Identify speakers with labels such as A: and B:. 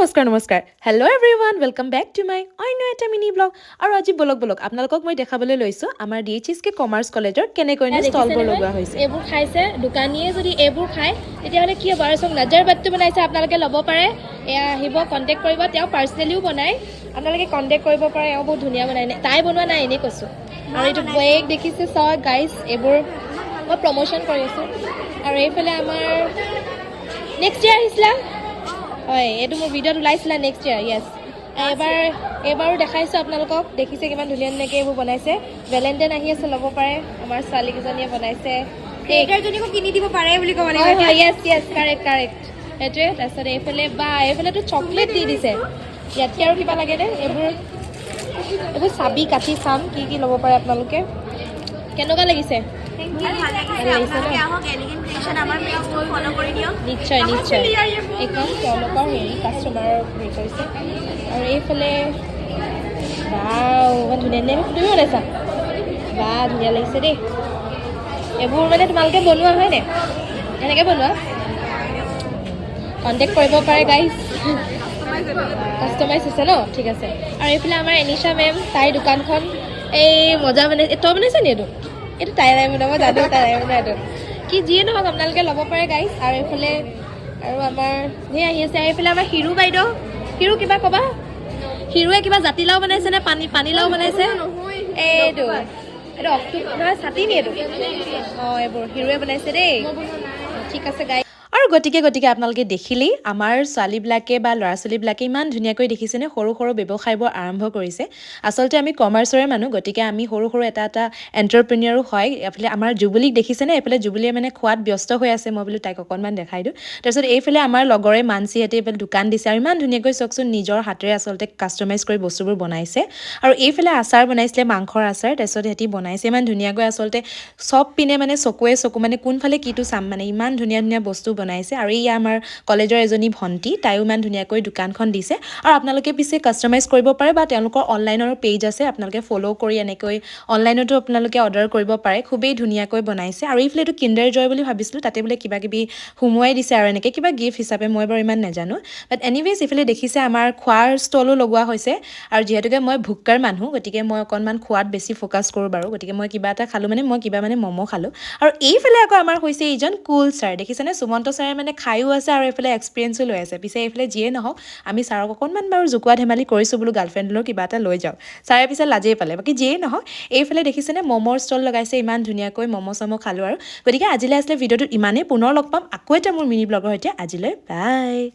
A: নমস্কাৰ hello' everyone welcome back to my অন্য এটা মিনি ব্লগ আৰু আজি ব্লগ আপোনালোকক মই দেখাবলৈ লৈছোঁ আমাৰ DHSK কমাৰ্চ কলেজৰ কেনেকৈ ষ্টলবোৰ লগোৱা হৈছে
B: এইবোৰ খাইছে দোকানীয়ে যদি এইবোৰ খায় তেতিয়াহ'লে কি হ'ব আৰু চব নজৰ বাটটো বনাইছে আপোনালোকে ল'ব পাৰে এয়া আহিব কণ্টেক্ট কৰিব তেওঁ পাৰ্চনেলিও বনায় আপোনালোকে কণ্টেক্ট কৰিব পাৰে এওঁ বহুত ধুনীয়া বনায় তাই বনোৱা নাই এনেই কৈছোঁ আৰু এইটো বেগ দেখিছে চাওক গাইজ এইবোৰ মই প্ৰমোশ্যন কৰি আছোঁ আৰু এইফালে আমাৰ নেক্সট ইয়াৰ আহিছিলা হয় এইটো মোৰ ভিডিঅ'ত ওলাইছিলা নেক্সট ইয়াৰ য়েছ এইবাৰো দেখাইছোঁ আপোনালোকক দেখিছে কিমান ধুনীয়া ধুনীয়াকৈ এইবোৰ বনাইছে ভেলেণ্টাইন আহি আছে ল'ব পাৰে আমাৰ ছোৱালীকেইজনীয়ে বনাইছে কেকজনীকো কিনি দিব পাৰে বুলি ক'ব লাগিব য়েছ য়েছ কাৰেক্ট সেইটোৱে তাৰপিছত এইফালেতো চকলেট দি দিছে ইয়াতকৈ আৰু কিবা লাগেনে এইবোৰ চাবি কাটি চাম কি ল'ব পাৰে আপোনালোকে কেনেকুৱা লাগিছে নিশ্চয় এইখন তেওঁলোকৰ কাষ্টমাৰৰ হেৰি কৰিছে আৰু এইফালে ইমান ধুনীয়া ধুনীয়া তুমি বনাইছা ধুনীয়া লাগিছে দেই এইবোৰ মানে তোমালোকে বনোৱা হয়নে এনেকৈ বনোৱা কণ্টেক্ট কৰিব পাৰে গাইজ কাষ্টমাইজ হৈছে ন ঠিক আছে আৰু এইফালে আমাৰ এনিশা মেম তাইৰ দোকানখন এই মজা বনাইছে তই বনাইছা নি এইটো তাই নাই বনাব জানো তাই নাই বনোৱা এইটো কি যিয়ে নহওক আপোনালোকে ল'ব পাৰে গাইজ আৰু এইফালে আৰু আমাৰ ধেৰ আহি আছে এইফালে আমাৰ হিৰু বাইদেউ হিৰু কিবা ক'বা হিৰুৱে কিবা জাতিলাও বনাইছে নে পানীলাও বনাইছে এইটো নহয় ছাতি নি এইটো অঁ এইবোৰ হিৰুৱে বনাইছে দেই ঠিক আছে গাইজ
A: আৰু গতিকে আপোনালোকে দেখিলেই আমাৰ ছোৱালীবিলাকে বা ল'ৰা ছোৱালীবিলাকে ইমান ধুনীয়াকৈ দেখিছেনে সৰু ব্যৱসায়বোৰ আৰম্ভ কৰিছে আচলতে আমি কমাৰ্চৰে মানুহ গতিকে আমি সৰু এটা এণ্টাৰপ্ৰেনিয়ৰো হয় এইফালে আমাৰ জুবুলীক দেখিছেনে এইফালে জুবুলীয়ে মানে খোৱাত ব্যস্ত হৈ আছে মই বোলো তাইক অকণমান দেখাই দিওঁ তাৰপিছত এইফালে আমাৰ লগৰে মানসীহঁতে এইফালে দোকান দিছে আৰু ইমান ধুনীয়াকৈ চাওকচোন নিজৰ হাতেৰে আচলতে কাষ্টমাইজ কৰি বস্তুবোৰ বনাইছে আৰু এইফালে আচাৰ বনাইছিলে মাংসৰ আচাৰ তাৰপিছত সিহঁতি বনাইছে ইমান ধুনীয়াকৈ আচলতে চব পিনে মানে চকু মানে কোনফালে কিটো চাম মানে ইমান ধুনীয়া বস্তু বনাইছে আৰু এই আমাৰ কলেজৰ এজনী ভণ্টি তাইও ইমান ধুনীয়াকৈ দোকানখন দিছে আৰু আপোনালোকে পিছে কাষ্টমাইজ কৰিব পাৰে বা তেওঁলোকৰ অনলাইনৰ পেজ আছে আপোনালোকে ফ'ল' কৰি এনেকৈ অনলাইনতো আপোনালোকে অৰ্ডাৰ কৰিব পাৰে খুবেই ধুনীয়াকৈ বনাইছে আৰু এইফালে এইটো কিণ্ডাৰ জয় বুলি ভাবিছিলোঁ তাতে বোলে কিবা কিবি সোমোৱাই দিছে আৰু এনেকৈ কিবা গিফ্ট হিচাপে মই বাৰু ইমান নাজানো বাট এনিৱেজ এইফালে দেখিছে আমাৰ খোৱাৰ ষ্টলো লগোৱা হৈছে আৰু যিহেতুকে মই ভোক্কাৰ মানুহ গতিকে মই অকণমান খোৱাত বেছি ফ'কাছ কৰোঁ বাৰু গতিকে মই কিবা এটা খালোঁ মানে মই কিবা মানে ম'ম' খালোঁ আৰু এইফালে আকৌ আমাৰ হৈছে এইজন কুল ছাৰ দেখিছেনে সুমন্ত ছাৰে মানে খায়ো আছে আৰু এইফালে এক্সপিৰিয়েঞ্চো লৈ আছে পিছে এইফালে যিয়ে নহওক আমি ছাৰক অকণমান বাৰু জোকোৱা ধেমালি কৰিছোঁ বোলো গাৰ্লফ্ৰেণ্ডলৈ কিবা এটা লৈ যাওঁ ছাৰে পিছে লাজেই পালে বাকী যিয়ে নহওক এইফালে দেখিছেনে ম'মৰ ষ্টল লগাইছে ইমান ধুনীয়াকৈ ম'ম' খালোঁ আৰু গতিকে আজিলৈ আছিলে ভিডিঅ'টোত ইমানেই পুনৰ লগ পাম আকৌ এটা মোৰ মিনি ব্লগৰ সৈতে আজিলৈ বাই